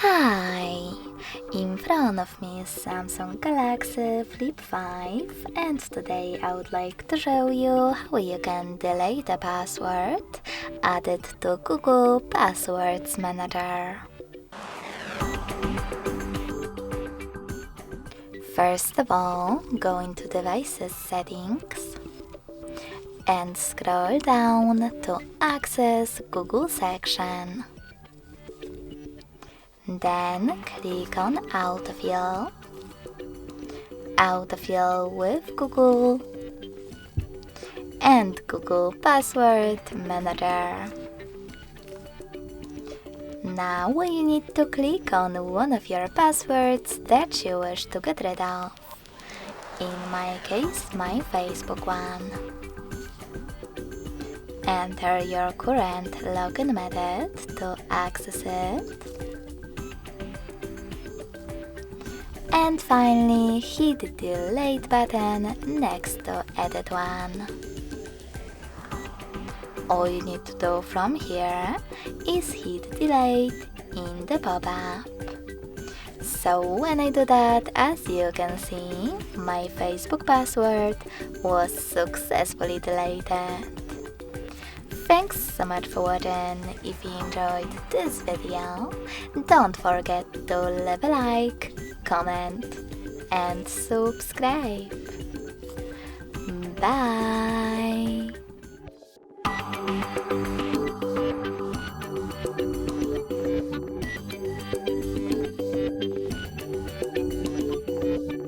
Hi! In front of me is Samsung Galaxy Flip5 and today I would like to show you how you can delete a password added to Google Passwords Manager. First of all, go into Devices Settings and scroll down to Access Google section. Then click on Autofill with Google and Google Password Manager. Now you need to click on one of your passwords that you wish to get rid of. In my case, my Facebook one. Enter your current login method to access it. And finally, hit the delete button next to edit one. All you need to do from here is hit delete in the pop-up. So when I do that, as you can see, my Facebook password was successfully deleted. Thanks so much for watching. If you enjoyed this video, don't forget to leave a like, comment and subscribe. Bye!